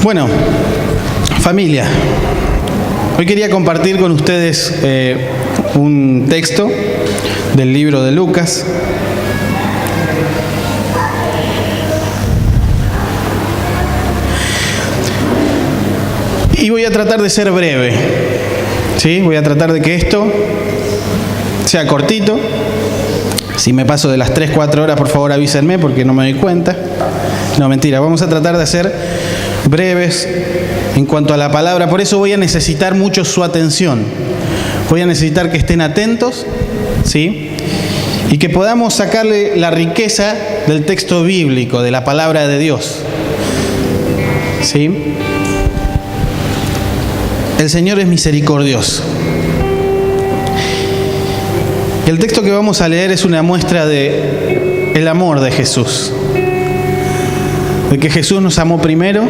Bueno, familia, hoy quería compartir con ustedes un texto del libro de Lucas. Y voy a tratar de ser breve, ¿sí? Voy a tratar de que esto sea cortito. Si me paso de las 3-4 horas, por favor avísenme porque no me doy cuenta. No, mentira, vamos a tratar de ser breves en cuanto a la palabra. Por eso voy a necesitar mucho su atención. Voy a necesitar que estén atentos, ¿sí? Y que podamos sacarle la riqueza del texto bíblico, de la palabra de Dios, ¿sí? El Señor es misericordioso. Y el texto que vamos a leer es una muestra de el amor de Jesús. De que Jesús nos amó primero,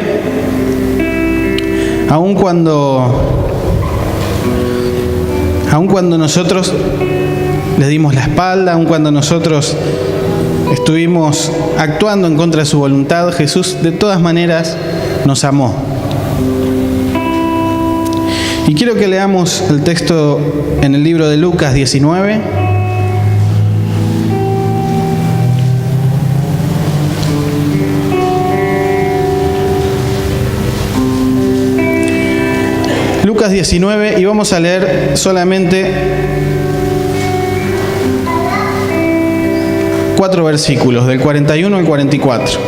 aun cuando nosotros le dimos la espalda, aun cuando nosotros estuvimos actuando en contra de su voluntad, Jesús de todas maneras nos amó. Y quiero que leamos el texto en el libro de Lucas 19. Lucas 19, y vamos a leer solamente 4 versículos, del 41 al 44.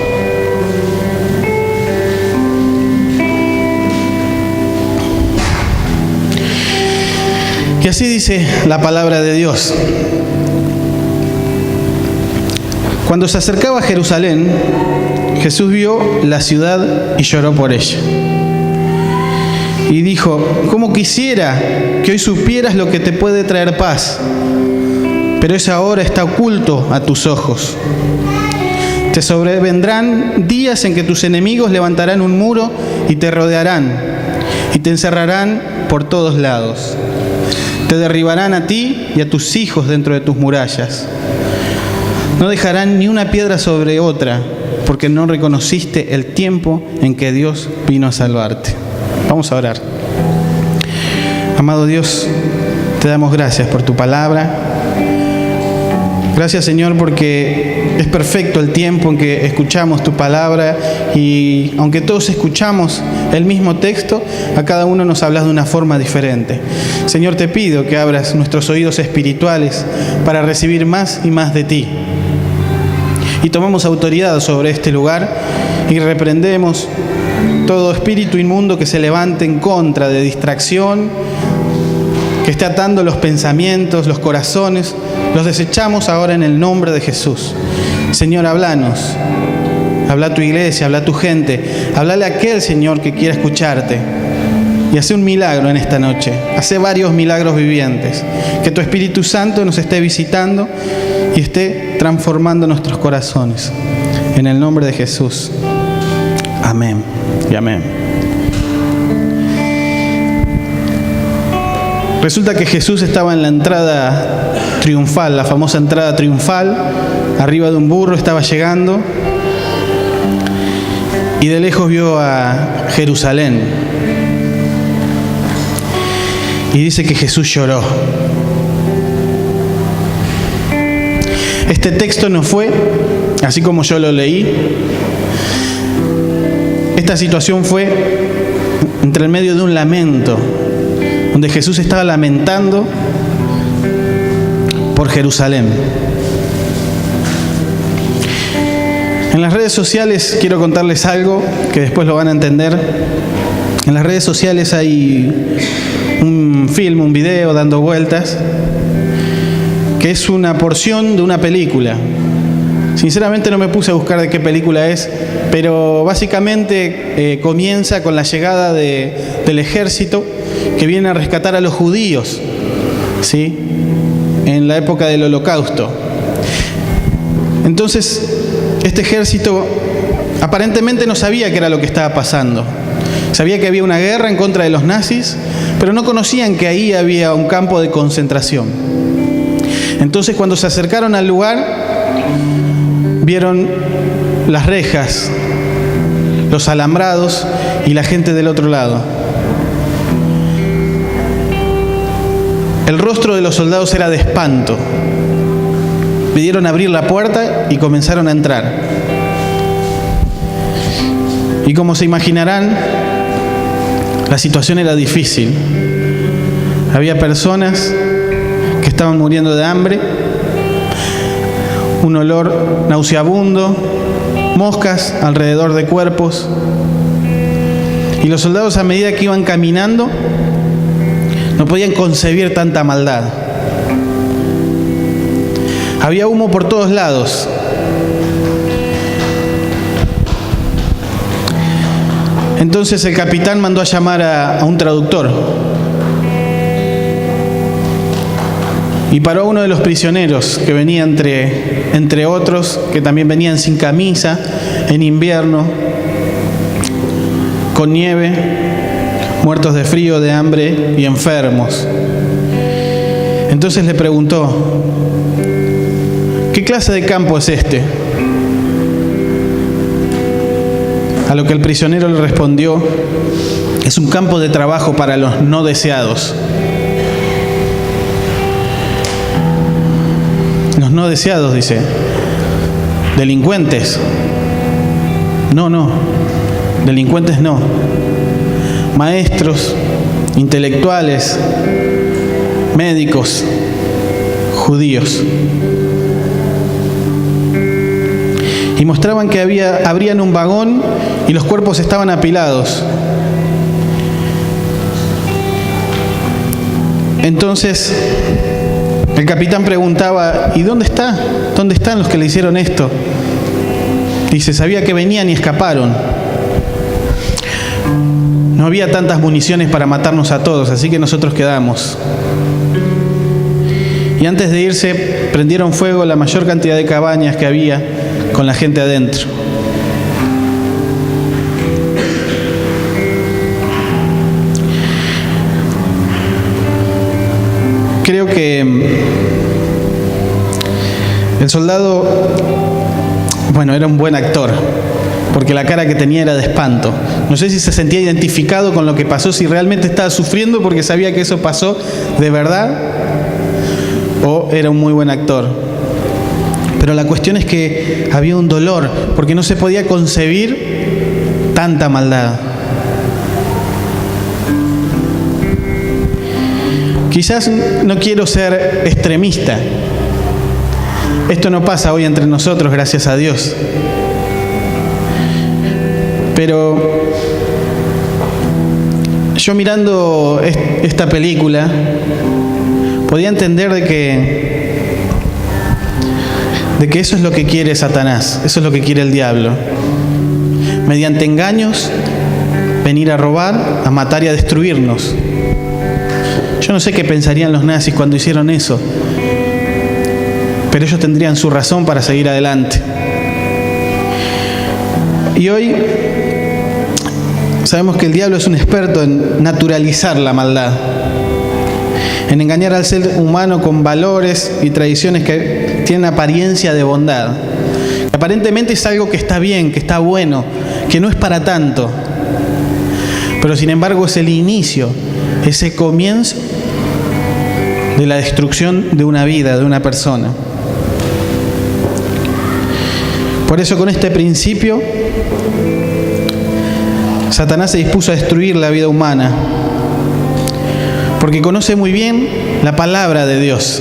Y así dice la palabra de Dios. Cuando se acercaba a Jerusalén, Jesús vio la ciudad y lloró por ella. Y dijo: ¿cómo quisiera que hoy supieras lo que te puede traer paz? Pero ese ahora está oculto a tus ojos. Te sobrevendrán días en que tus enemigos levantarán un muro y te rodearán, y te encerrarán por todos lados. Te derribarán a ti y a tus hijos dentro de tus murallas. No dejarán ni una piedra sobre otra, porque no reconociste el tiempo en que Dios vino a salvarte. Vamos a orar. Amado Dios, te damos gracias por tu palabra. Gracias, Señor, porque es perfecto el tiempo en que escuchamos tu palabra y aunque todos escuchamos el mismo texto, a cada uno nos hablas de una forma diferente. Señor, te pido que abras nuestros oídos espirituales para recibir más y más de ti. Y tomamos autoridad sobre este lugar y reprendemos todo espíritu inmundo que se levante en contra de distracción, que esté atando los pensamientos, los corazones. Los desechamos ahora en el nombre de Jesús. Señor, háblanos. Habla a tu iglesia, habla a tu gente. Háblale a aquel, Señor, que quiera escucharte. Y hace un milagro en esta noche. Hace varios milagros vivientes. Que tu Espíritu Santo nos esté visitando y esté transformando nuestros corazones. En el nombre de Jesús. Amén y amén. Resulta que Jesús estaba en la entrada triunfal, la famosa entrada triunfal, arriba de un burro, estaba llegando y de lejos vio a Jerusalén. Y dice que Jesús lloró. Este texto no fue, así como yo lo leí, esta situación fue entre el medio de un lamento, donde Jesús estaba lamentando por Jerusalén. En las redes sociales, quiero contarles algo que después lo van a entender. En las redes sociales hay un film, un video dando vueltas, que es una porción de una película. Sinceramente no me puse a buscar de qué película es, pero básicamente comienza con la llegada del ejército que viene a rescatar a los judíos, ¿sí?, en la época del Holocausto. Entonces, este ejército aparentemente no sabía qué era lo que estaba pasando. Sabía que había una guerra en contra de los nazis, pero no conocían que ahí había un campo de concentración. Entonces, cuando se acercaron al lugar, vieron las rejas, los alambrados, y la gente del otro lado. El rostro de los soldados era de espanto. Pidieron abrir la puerta y comenzaron a entrar. Y como se imaginarán, la situación era difícil. Había personas que estaban muriendo de hambre, un olor nauseabundo, moscas alrededor de cuerpos. Y los soldados, a medida que iban caminando, no podían concebir tanta maldad. Había humo por todos lados. Entonces el capitán mandó a llamar a un traductor y paró a uno de los prisioneros que venía entre otros, que también venían sin camisa, en invierno, con nieve, muertos de frío, de hambre y enfermos. Entonces le preguntó: ¿qué clase de campo es este? A lo que el prisionero le respondió: es un campo de trabajo para los no deseados. Los no deseados, dice. Delincuentes. No. Delincuentes no. Maestros, intelectuales, médicos, judíos. Y mostraban que abrían un vagón y los cuerpos estaban apilados. Entonces el capitán preguntaba: ¿y dónde está? ¿Dónde están los que le hicieron esto? Dice: sabía que venían y escaparon. No había tantas municiones para matarnos a todos, así que nosotros quedamos. Y antes de irse, prendieron fuego la mayor cantidad de cabañas que había, con la gente adentro. Creo que el soldado, era un buen actor, porque la cara que tenía era de espanto. No sé si se sentía identificado con lo que pasó, si realmente estaba sufriendo porque sabía que eso pasó de verdad, o era un muy buen actor. Pero la cuestión es que había un dolor, porque no se podía concebir tanta maldad. Quizás no quiero ser extremista. Esto no pasa hoy entre nosotros, gracias a Dios. Pero yo mirando esta película podía entender de que eso es lo que quiere Satanás, eso es lo que quiere el diablo. Mediante engaños, venir a robar, a matar y a destruirnos. Yo no sé qué pensarían los nazis cuando hicieron eso, pero ellos tendrían su razón para seguir adelante. Y hoy sabemos que el diablo es un experto en naturalizar la maldad, en engañar al ser humano con valores y tradiciones que tienen apariencia de bondad. Aparentemente es algo que está bien, que está bueno, que no es para tanto. Pero sin embargo es el inicio, ese comienzo de la destrucción de una vida, de una persona. Por eso, con este principio, Satanás se dispuso a destruir la vida humana, porque conoce muy bien la palabra de Dios,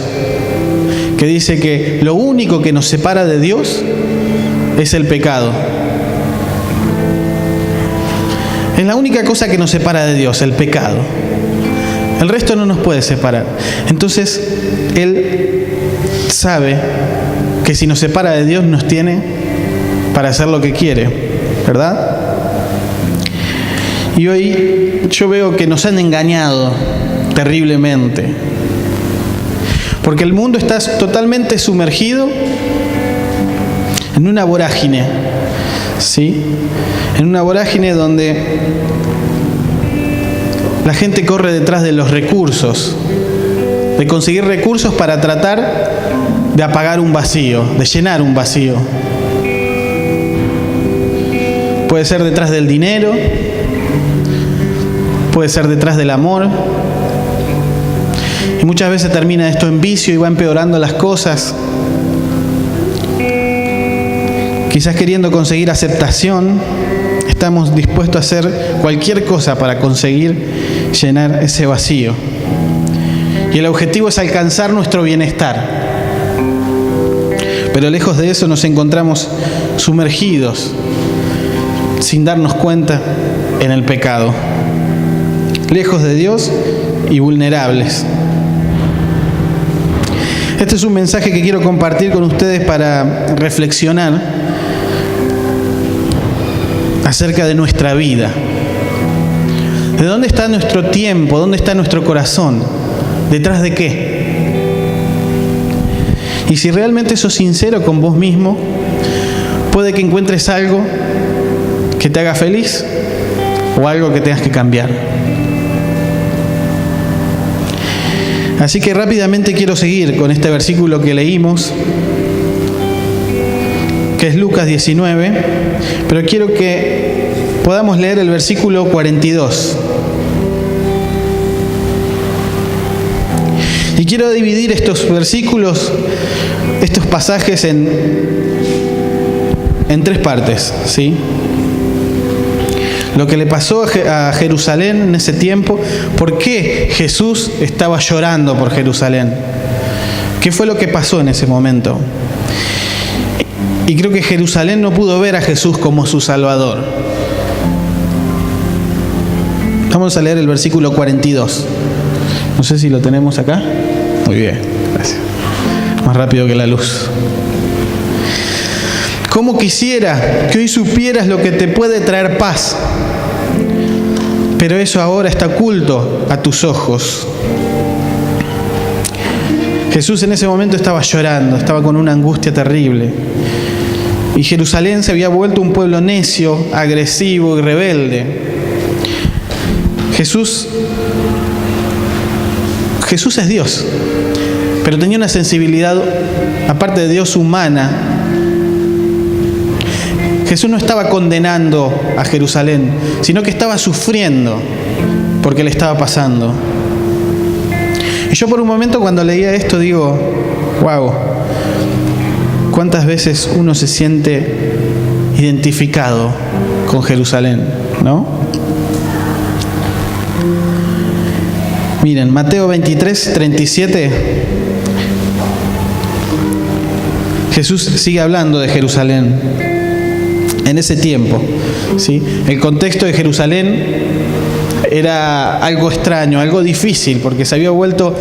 que dice que lo único que nos separa de Dios es el pecado. Es la única cosa que nos separa de Dios, el pecado. El resto no nos puede separar. Entonces, Él sabe que si nos separa de Dios, nos tiene para hacer lo que quiere, ¿verdad? Y hoy yo veo que nos han engañado terriblemente, porque el mundo está totalmente sumergido en una vorágine, ¿sí? En una vorágine donde la gente corre detrás de los recursos, de conseguir recursos para tratar de apagar un vacío, de llenar un vacío. Puede ser detrás del dinero, puede ser detrás del amor. Y muchas veces termina esto en vicio y va empeorando las cosas. Quizás queriendo conseguir aceptación, estamos dispuestos a hacer cualquier cosa para conseguir llenar ese vacío. Y el objetivo es alcanzar nuestro bienestar. Pero lejos de eso nos encontramos sumergidos, sin darnos cuenta, en el pecado. Lejos de Dios y vulnerables. Este es un mensaje que quiero compartir con ustedes para reflexionar acerca de nuestra vida. ¿De dónde está nuestro tiempo? ¿Dónde está nuestro corazón? ¿Detrás de qué? Y si realmente sos sincero con vos mismo, puede que encuentres algo que te haga feliz o algo que tengas que cambiar. Así que rápidamente quiero seguir con este versículo que leímos, que es Lucas 19, pero quiero que podamos leer el versículo 42. Y quiero dividir estos versículos, estos pasajes en tres partes, ¿sí? Lo que le pasó a Jerusalén en ese tiempo, ¿por qué Jesús estaba llorando por Jerusalén? ¿Qué fue lo que pasó en ese momento? Y creo que Jerusalén no pudo ver a Jesús como su Salvador. Vamos a leer el versículo 42. No sé si lo tenemos acá. Muy bien, gracias. Más rápido que la luz. ¿Cómo quisiera que hoy supieras lo que te puede traer paz? Pero eso ahora está oculto a tus ojos. Jesús en ese momento estaba llorando, estaba con una angustia terrible. Y Jerusalén se había vuelto un pueblo necio, agresivo y rebelde. Jesús es Dios, pero tenía una sensibilidad, aparte de Dios, humana. Jesús no estaba condenando a Jerusalén, sino que estaba sufriendo porque le estaba pasando. Y yo por un momento cuando leía esto digo, wow, ¿cuántas veces uno se siente identificado con Jerusalén, ¿no? Miren, Mateo 23, 37, Jesús sigue hablando de Jerusalén en ese tiempo, ¿sí? El contexto de Jerusalén era algo extraño, algo difícil, porque se había vuelto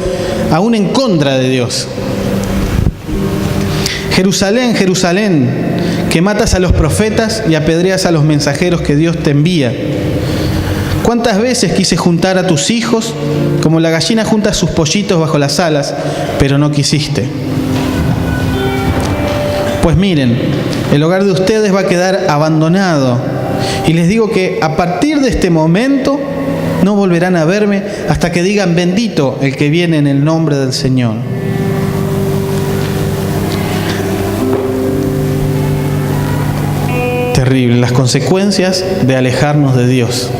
aún en contra de Dios. Jerusalén, Jerusalén, que matas a los profetas y apedreas a los mensajeros que Dios te envía. ¿Cuántas veces quise juntar a tus hijos como la gallina junta sus pollitos bajo las alas, pero no quisiste? Pues miren, el hogar de ustedes va a quedar abandonado. Y les digo que a partir de este momento no volverán a verme hasta que digan bendito el que viene en el nombre del Señor. Terrible, las consecuencias de alejarnos de Dios,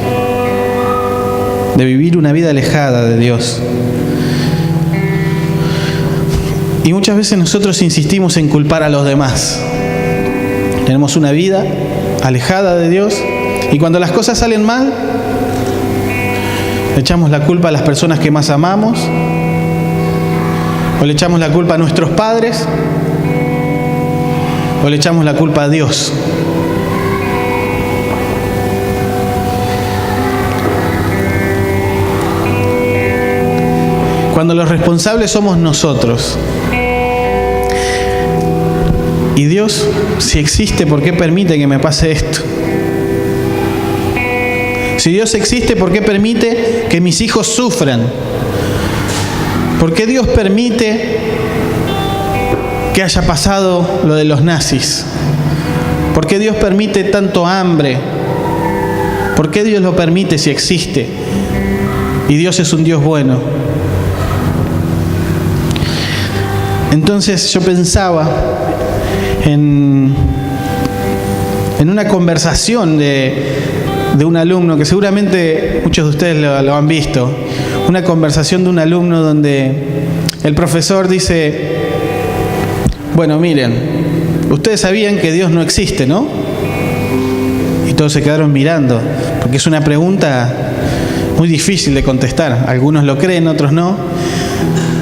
de vivir una vida alejada de Dios. Y muchas veces nosotros insistimos en culpar a los demás. Tenemos una vida alejada de Dios y cuando las cosas salen mal, le echamos la culpa a las personas que más amamos, o le echamos la culpa a nuestros padres, o le echamos la culpa a Dios. Cuando los responsables somos nosotros. Y Dios, si existe, ¿por qué permite que me pase esto? Si Dios existe, ¿por qué permite que mis hijos sufran? ¿Por qué Dios permite que haya pasado lo de los nazis? ¿Por qué Dios permite tanto hambre? ¿Por qué Dios lo permite si existe? Y Dios es un Dios bueno. Entonces yo pensaba en una conversación de de un alumno, que seguramente muchos de ustedes lo han visto, una conversación de un alumno donde el profesor dice: bueno, miren, ustedes sabían que Dios no existe, ¿no? Y todos se quedaron mirando, porque es una pregunta muy difícil de contestar. Algunos lo creen, otros no.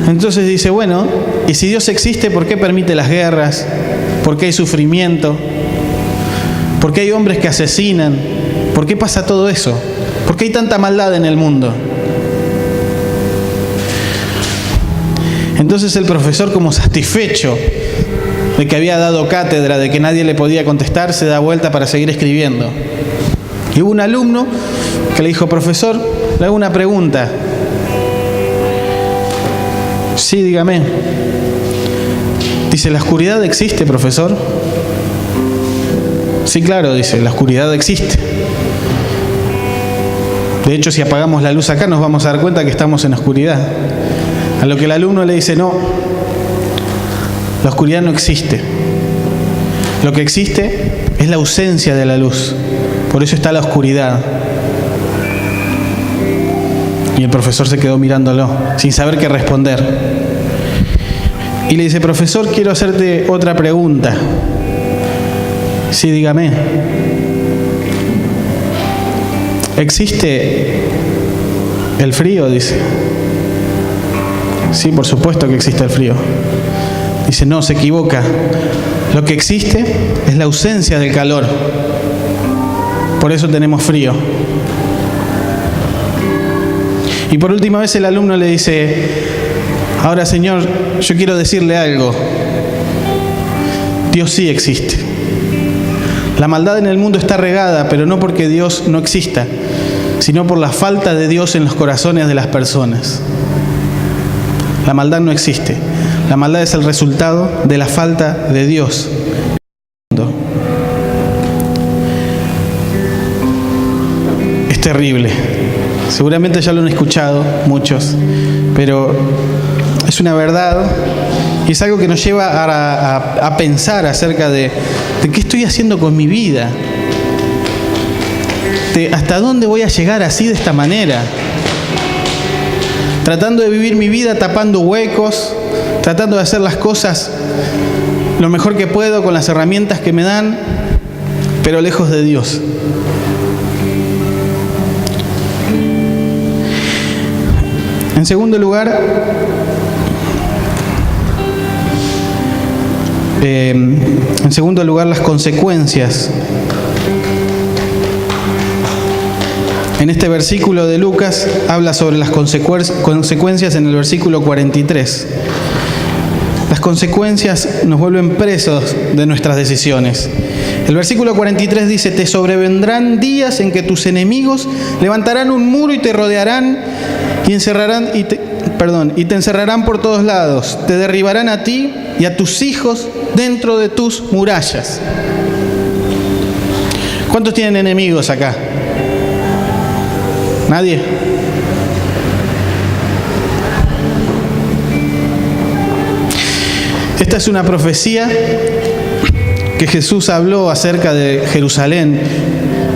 Entonces dice: bueno, y si Dios existe, ¿por qué permite las guerras? ¿Por qué hay sufrimiento? ¿Por qué hay hombres que asesinan? ¿Por qué pasa todo eso? ¿Por qué hay tanta maldad en el mundo? Entonces el profesor, como satisfecho de que había dado cátedra, de que nadie le podía contestar, se da vuelta para seguir escribiendo. Y hubo un alumno que le dijo: profesor, le hago una pregunta. Sí, dígame. Dice: ¿la oscuridad existe, profesor? Sí, claro, dice, la oscuridad existe. De hecho, si apagamos la luz acá, nos vamos a dar cuenta que estamos en oscuridad. A lo que el alumno le dice: no, la oscuridad no existe. Lo que existe es la ausencia de la luz. Por eso está la oscuridad. Y el profesor se quedó mirándolo, sin saber qué responder. Y le dice: profesor, quiero hacerte otra pregunta. Sí, dígame. ¿Existe el frío? Dice. Sí, por supuesto que existe el frío. Dice: no, se equivoca. Lo que existe es la ausencia del calor. Por eso tenemos frío. Y por última vez el alumno le dice: ahora, señor, yo quiero decirle algo. Dios sí existe. La maldad en el mundo está regada, pero no porque Dios no exista, sino por la falta de Dios en los corazones de las personas. La maldad no existe. La maldad es el resultado de la falta de Dios. Es terrible. Seguramente ya lo han escuchado muchos, pero es una verdad y es algo que nos lleva a pensar acerca de qué estoy haciendo con mi vida. ¿Hasta dónde voy a llegar así, de esta manera? Tratando de vivir mi vida tapando huecos, tratando de hacer las cosas lo mejor que puedo con las herramientas que me dan, pero lejos de Dios. En segundo lugar, las consecuencias. En este versículo de Lucas habla sobre las consecuencias en el versículo 43. Las consecuencias nos vuelven presos de nuestras decisiones. El versículo 43 dice: te sobrevendrán días en que tus enemigos levantarán un muro y te rodearán y te encerrarán por todos lados. Te derribarán a ti y a tus hijos dentro de tus murallas. ¿Cuántos tienen enemigos acá? ¿Nadie? Esta es una profecía que Jesús habló acerca de Jerusalén,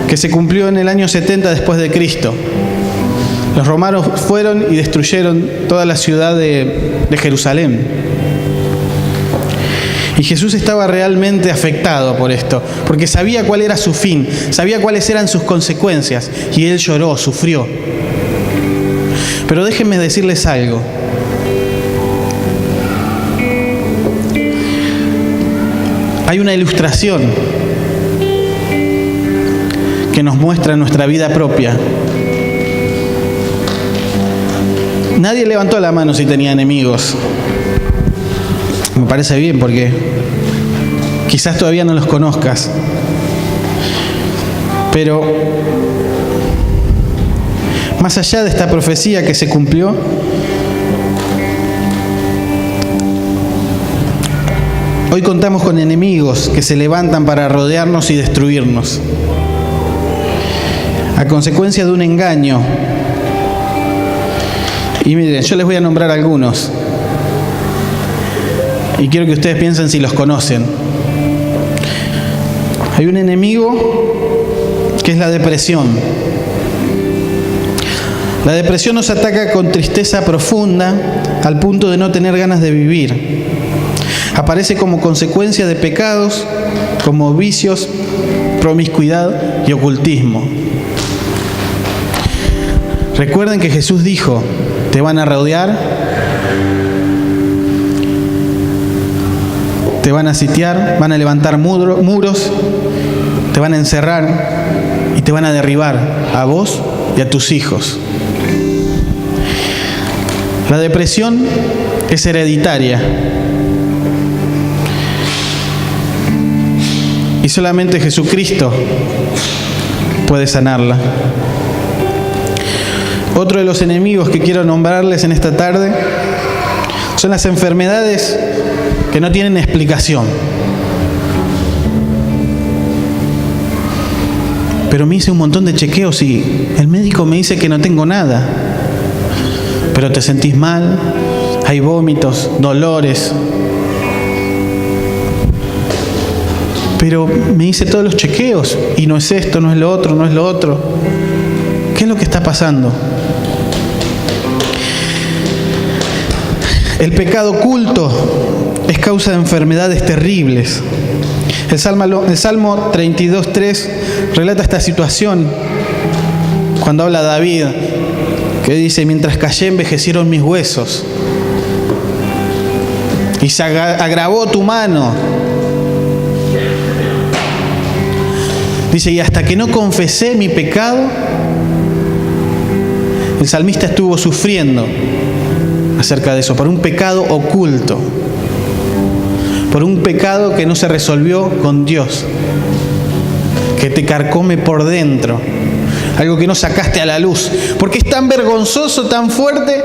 que se cumplió en el año 70 después de Cristo. Los romanos fueron y destruyeron toda la ciudad de Jerusalén. Y Jesús estaba realmente afectado por esto, porque sabía cuál era su fin, sabía cuáles eran sus consecuencias, y Él lloró, sufrió. Pero déjenme decirles algo. Hay una ilustración que nos muestra nuestra vida propia. Nadie levantó la mano si tenía enemigos. Me parece bien, porque quizás todavía no los conozcas. Pero más allá de esta profecía que se cumplió, hoy contamos con enemigos que se levantan para rodearnos y destruirnos, a consecuencia de un engaño. Y miren, yo les voy a nombrar algunos. Y quiero que ustedes piensen si los conocen. Hay un enemigo que es la depresión. La depresión nos ataca con tristeza profunda al punto de no tener ganas de vivir. Aparece como consecuencia de pecados como vicios, promiscuidad y ocultismo. Recuerden que Jesús dijo: te van a rodear, te van a sitiar, van a levantar muros, te van a encerrar y te van a derribar a vos y a tus hijos. La depresión es hereditaria y solamente Jesucristo puede sanarla. Otro de los enemigos que quiero nombrarles en esta tarde son las enfermedades que no tienen explicación. Pero me hice un montón de chequeos y el médico me dice que no tengo nada. Pero te sentís mal, hay vómitos, dolores. Pero me hice todos los chequeos y no es esto, no es lo otro, no es lo otro. ¿Qué es lo que está pasando? El pecado oculto es causa de enfermedades terribles. El Salmo 32:3 relata esta situación cuando habla David, que dice: mientras callé envejecieron mis huesos y se agravó tu mano. Dice: y hasta que no confesé mi pecado, el salmista estuvo sufriendo acerca de eso, por un pecado oculto, por un pecado que no se resolvió con Dios, que te carcome por dentro, algo que no sacaste a la luz, porque es tan vergonzoso, tan fuerte,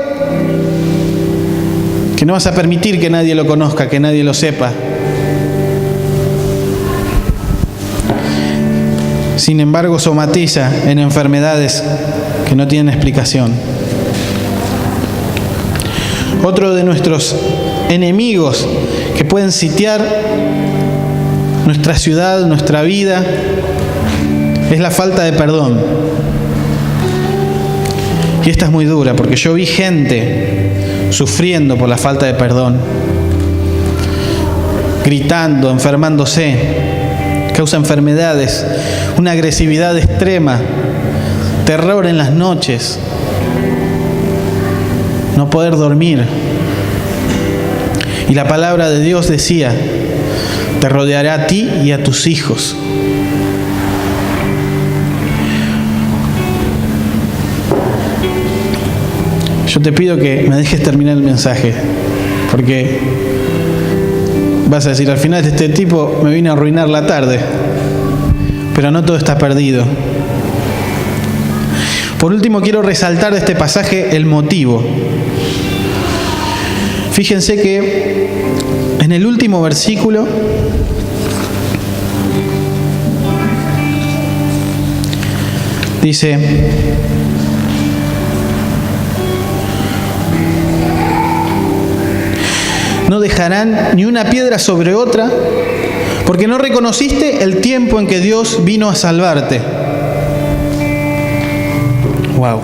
que no vas a permitir que nadie lo conozca, que nadie lo sepa. Sin embargo, somatiza en enfermedades que no tienen explicación. Otro de nuestros enemigos que pueden sitiar nuestra ciudad, nuestra vida, es la falta de perdón. Y esta es muy dura, porque yo vi gente sufriendo por la falta de perdón, gritando, enfermándose, causa enfermedades, una agresividad extrema, terror en las noches, no poder dormir. Y la palabra de Dios decía: te rodeará a ti y a tus hijos. Yo te pido que me dejes terminar el mensaje, porque vas a decir: al final este tipo me vino a arruinar la tarde. Pero no todo está perdido. Por último, quiero resaltar de este pasaje el motivo. Fíjense que en el último versículo dice: no dejarán ni una piedra sobre otra, porque no reconociste el tiempo en que Dios vino a salvarte. Wow.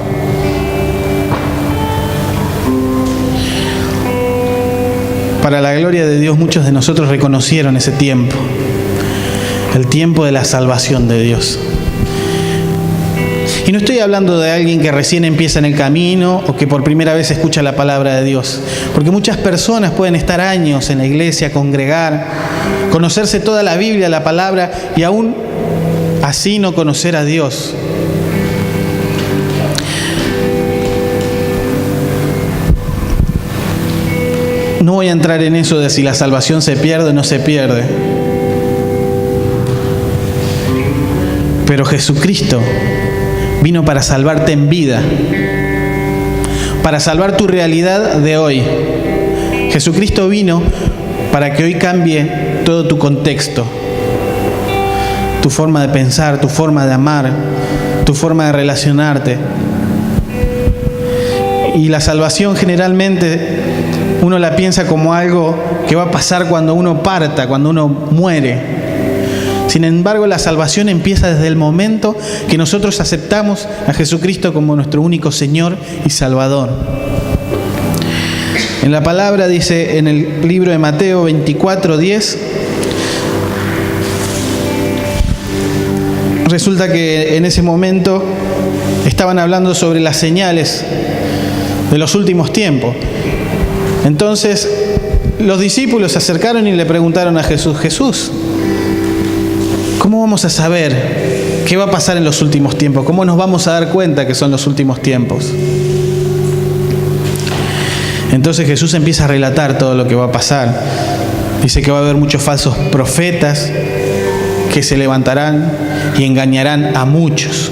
Para la gloria de Dios, muchos de nosotros reconocieron ese tiempo, el tiempo de la salvación de Dios. Y no estoy hablando de alguien que recién empieza en el camino o que por primera vez escucha la palabra de Dios, porque muchas personas pueden estar años en la iglesia, congregar, conocerse toda la Biblia, la palabra, y aún así no conocer a Dios. No voy a entrar en eso de si la salvación se pierde o no se pierde. Pero Jesucristo vino para salvarte en vida, para salvar tu realidad de hoy. Jesucristo vino para que hoy cambie todo tu contexto, tu forma de pensar, tu forma de amar, tu forma de relacionarte. Y la salvación generalmente uno la piensa como algo que va a pasar cuando uno parta, cuando uno muere. Sin Sin embargo, la salvación empieza desde el momento que nosotros aceptamos a Jesucristo como nuestro único Señor y Salvador. En la palabra dice en el libro de Mateo 24:10, resulta que en ese momento estaban hablando sobre las señales de los últimos tiempos. Entonces, los discípulos se acercaron y le preguntaron a Jesús: Jesús, ¿cómo vamos a saber qué va a pasar en los últimos tiempos? ¿Cómo nos vamos a dar cuenta que son los últimos tiempos? Entonces Jesús empieza a relatar todo lo que va a pasar. Dice que va a haber muchos falsos profetas que se levantarán y engañarán a muchos.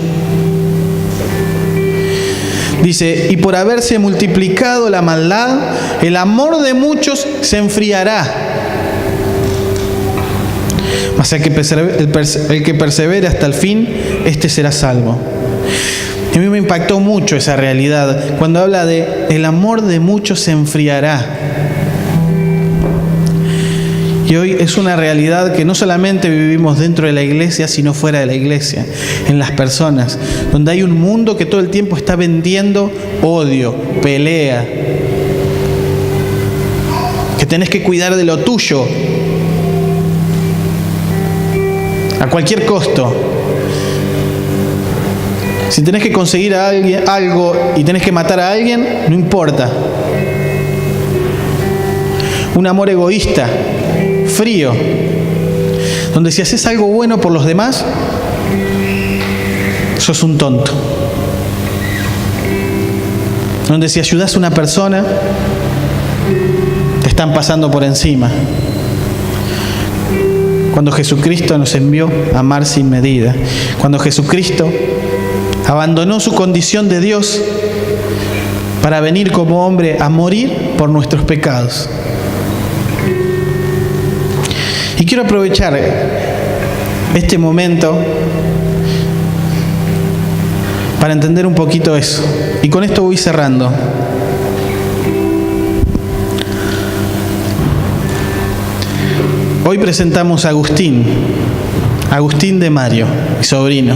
Dice, y por haberse multiplicado la maldad, el amor de muchos se enfriará. Mas el que persevere hasta el fin, este será salvo. A mí me impactó mucho esa realidad cuando habla de el amor de muchos se enfriará. Y hoy es una realidad que no solamente vivimos dentro de la iglesia, sino fuera de la iglesia, en las personas, donde hay un mundo que todo el tiempo está vendiendo odio, pelea, que tenés que cuidar de lo tuyo a cualquier costo. Si tenés que conseguir a alguien algo y tenés que matar a alguien, no importa. Un amor egoísta, frío, donde si haces algo bueno por los demás, sos un tonto. Donde si ayudás a una persona, te están pasando por encima. Cuando Jesucristo nos envió a amar sin medida, cuando Jesucristo abandonó su condición de Dios para venir como hombre a morir por nuestros pecados. Y quiero aprovechar este momento para entender un poquito eso. Y con esto voy cerrando. Hoy presentamos a Agustín de Mario, mi sobrino.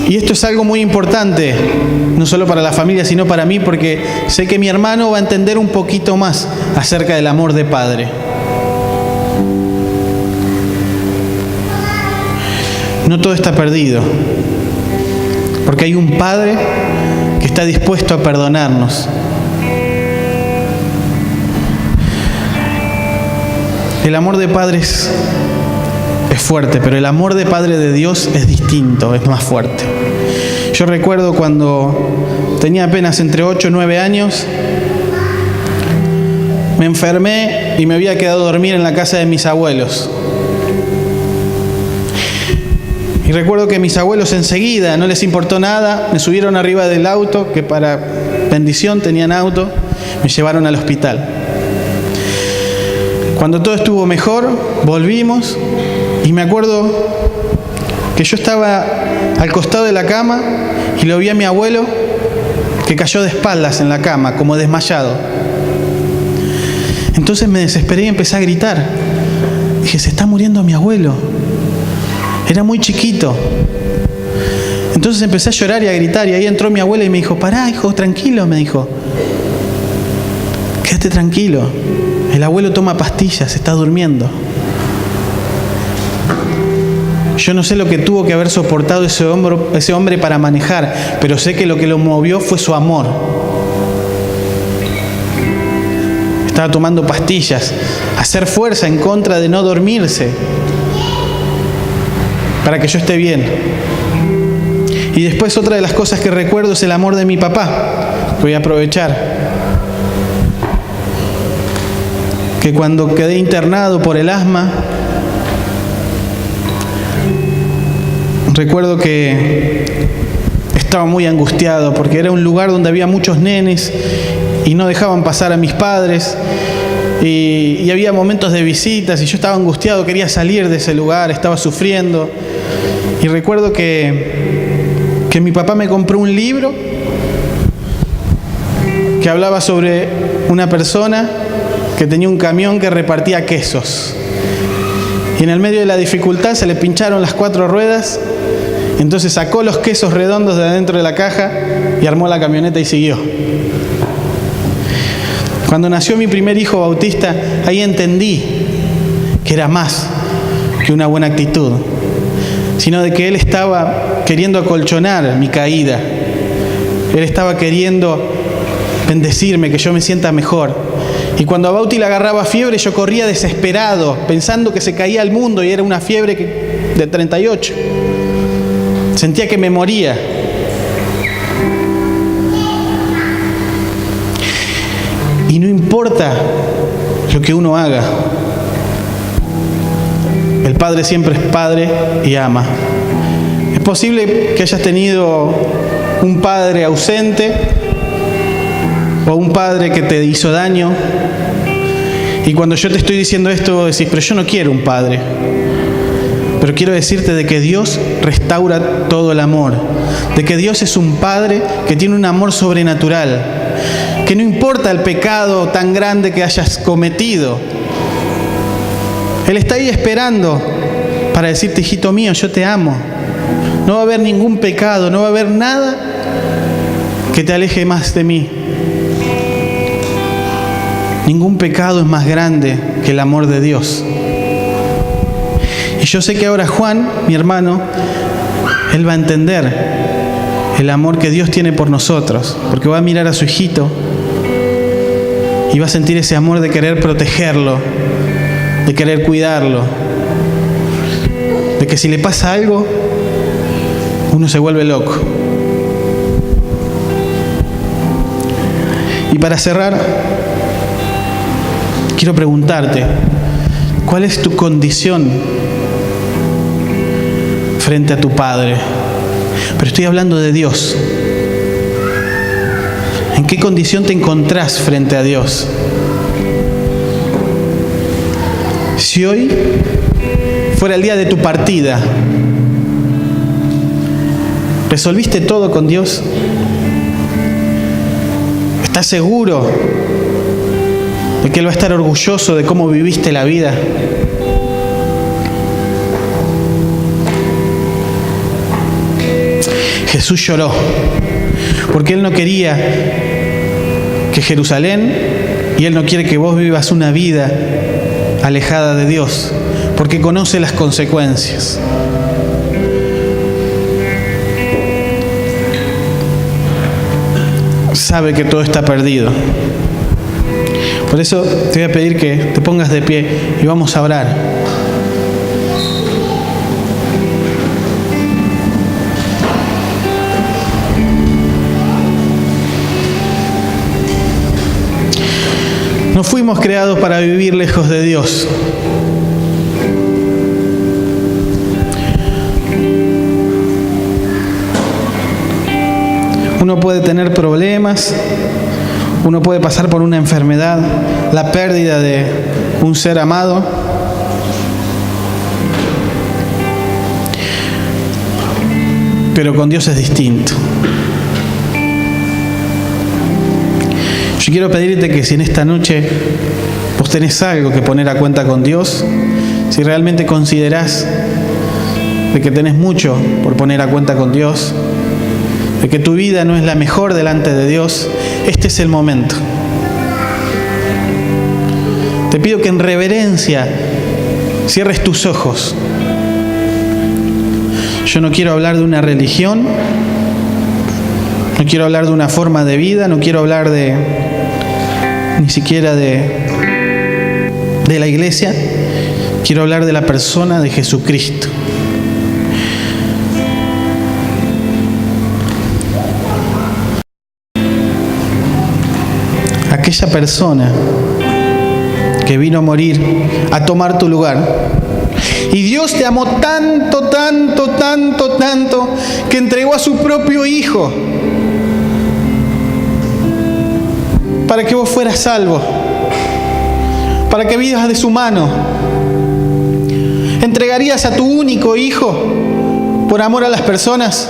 Y esto es algo muy importante, no solo para la familia, sino para mí, porque sé que mi hermano va a entender un poquito más acerca del amor de padre. No todo está perdido, porque hay un Padre que está dispuesto a perdonarnos. El amor de padres es fuerte, pero el amor de Padre de Dios es distinto, es más fuerte. Yo recuerdo cuando tenía apenas entre 8 y 9 años, me enfermé y me había quedado a dormir en la casa de mis abuelos. Y recuerdo que mis abuelos enseguida, no les importó nada, me subieron arriba del auto, que para bendición tenían auto, me llevaron al hospital. Cuando todo estuvo mejor, volvimos y me acuerdo que yo estaba al costado de la cama y lo vi a mi abuelo que cayó de espaldas en la cama, como desmayado. Entonces me desesperé y empecé a gritar. Dije, se está muriendo mi abuelo. Era muy chiquito. Entonces empecé a llorar y a gritar, y ahí entró mi abuela y me dijo, pará, hijo, tranquilo, me dijo. Quédate tranquilo. El abuelo toma pastillas, está durmiendo. Yo no sé lo que tuvo que haber soportado ese hombre para manejar, pero sé que lo que lo movió fue su amor. Estaba tomando pastillas, hacer fuerza en contra de no dormirse, para que yo esté bien. Y después otra de las cosas que recuerdo es el amor de mi papá. Voy a aprovechar. Que cuando quedé internado por el asma, recuerdo que estaba muy angustiado porque era un lugar donde había muchos nenes y no dejaban pasar a mis padres y había momentos de visitas y yo estaba angustiado, quería salir de ese lugar, estaba sufriendo. Y recuerdo que mi papá me compró un libro que hablaba sobre una persona que tenía un camión que repartía quesos. Y en el medio de la dificultad se le pincharon las 4 ruedas, entonces sacó los quesos redondos de adentro de la caja y armó la camioneta y siguió. Cuando nació mi primer hijo Bautista, ahí entendí que era más que una buena actitud, sino de que Él estaba queriendo acolchonar mi caída. Él estaba queriendo bendecirme, que yo me sienta mejor. Y cuando a Bauti le agarraba fiebre, yo corría desesperado, pensando que se caía el mundo y era una fiebre de 38. Sentía que me moría. Y no importa lo que uno haga, el Padre siempre es Padre y ama. Es posible que hayas tenido un padre ausente o un padre que te hizo daño. Y cuando yo te estoy diciendo esto, vos decís, pero yo no quiero un padre. Pero quiero decirte de que Dios restaura todo el amor, de que Dios es un Padre que tiene un amor sobrenatural, que no importa el pecado tan grande que hayas cometido, Él está ahí esperando para decirte, hijito mío, yo te amo. No va a haber ningún pecado, no va a haber nada que te aleje más de mí. Ningún pecado es más grande que el amor de Dios. Y yo sé que ahora Juan, mi hermano, él va a entender el amor que Dios tiene por nosotros, porque va a mirar a su hijito y va a sentir ese amor de querer protegerlo, de querer cuidarlo, de que si le pasa algo, uno se vuelve loco. Y para cerrar, quiero preguntarte, ¿cuál es tu condición frente a tu Padre? Pero estoy hablando de Dios. ¿En qué condición te encontrás frente a Dios? Si hoy fuera el día de tu partida, ¿resolviste todo con Dios? ¿Estás seguro de que Él va a estar orgulloso de cómo viviste la vida? Jesús lloró, porque Él no quería que Jerusalén, y Él no quiere que vos vivas una vida alejada de Dios, porque conoce las consecuencias. Sabe que todo está perdido. Por eso te voy a pedir que te pongas de pie y vamos a orar. No fuimos creados para vivir lejos de Dios. Uno puede tener problemas, uno puede pasar por una enfermedad, la pérdida de un ser amado. Pero con Dios es distinto. Yo quiero pedirte que si en esta noche vos tenés algo que poner a cuenta con Dios, si realmente considerás de que tenés mucho por poner a cuenta con Dios, de que tu vida no es la mejor delante de Dios, este es el momento. Te pido que en reverencia cierres tus ojos. Yo no quiero hablar de una religión, no quiero hablar de una forma de vida, no quiero hablar ni siquiera de la iglesia, quiero hablar de la persona de Jesucristo. Aquella persona que vino a morir, a tomar tu lugar. Y Dios te amó tanto, tanto, tanto, tanto, que entregó a su propio Hijo para que vos fueras salvo, para que vivas de su mano. ¿Entregarías a tu único Hijo por amor a las personas?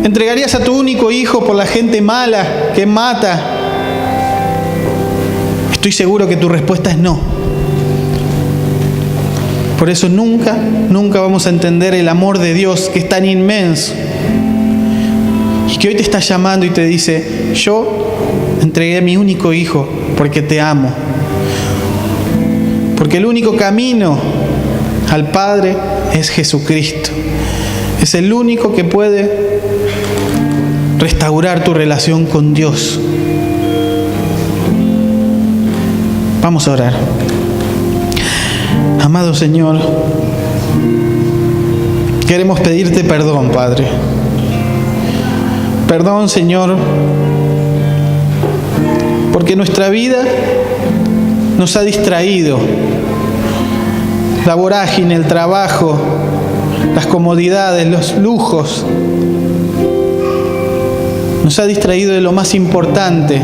¿Entregarías a tu único hijo por la gente mala que mata? Estoy seguro que tu respuesta es no. Por eso nunca vamos a entender el amor de Dios, que es tan inmenso, y que hoy te está llamando y te dice: yo entregué a mi único hijo porque te amo. Porque el único camino al Padre es Jesucristo. Es el único que puede restaurar tu relación con Dios. Vamos a orar. Amado Señor, queremos pedirte perdón, Padre. Perdón, Señor, porque nuestra vida nos ha distraído. La vorágine, el trabajo, las comodidades, los lujos, nos ha distraído de lo más importante.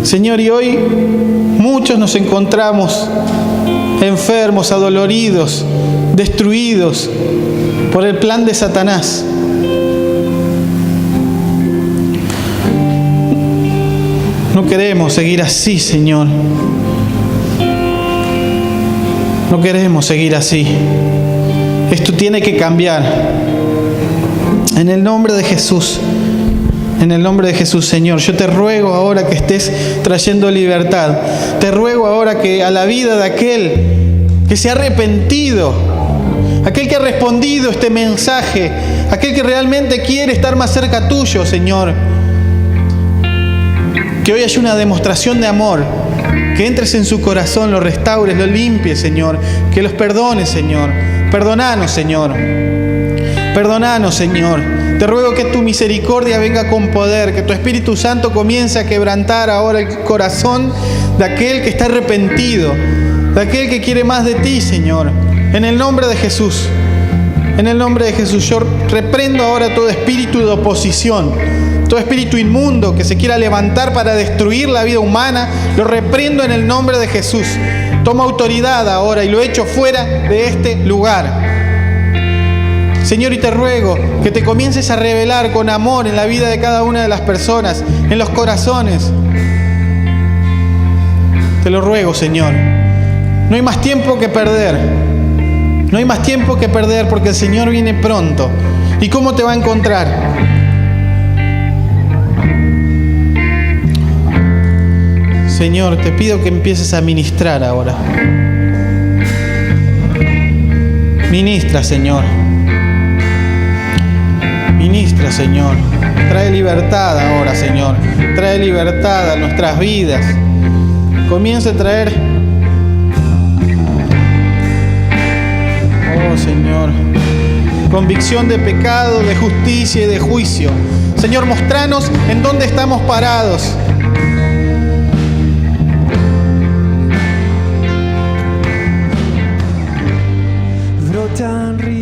Señor, y hoy muchos nos encontramos enfermos, adoloridos, destruidos por el plan de Satanás. No queremos seguir así, Señor. No queremos seguir así. Esto tiene que cambiar. En el nombre de Jesús. En el nombre de Jesús, Señor, yo te ruego ahora que estés trayendo libertad. Te ruego ahora que a la vida de aquel que se ha arrepentido, aquel que ha respondido este mensaje, aquel que realmente quiere estar más cerca tuyo, Señor, que hoy haya una demostración de amor, que entres en su corazón, lo restaures, lo limpies, Señor, que los perdones, Señor. Perdonanos, Señor. Perdonanos, Señor. Te ruego que tu misericordia venga con poder, que tu Espíritu Santo comience a quebrantar ahora el corazón de aquel que está arrepentido, de aquel que quiere más de ti, Señor. En el nombre de Jesús, en el nombre de Jesús, yo reprendo ahora todo espíritu de oposición, todo espíritu inmundo que se quiera levantar para destruir la vida humana, lo reprendo en el nombre de Jesús. Toma autoridad ahora y lo echo fuera de este lugar. Señor, y te ruego que te comiences a revelar con amor en la vida de cada una de las personas, en los corazones. Te lo ruego, Señor. No hay más tiempo que perder. No hay más tiempo que perder porque el Señor viene pronto. ¿Y cómo te va a encontrar? Señor, te pido que empieces a ministrar ahora. Ministra, Señor. Ministra, Señor. Trae libertad ahora, Señor. Trae libertad a nuestras vidas. Comienza a traer, oh Señor, convicción de pecado, de justicia y de juicio. Señor, mostranos en dónde estamos parados. Brotan ríos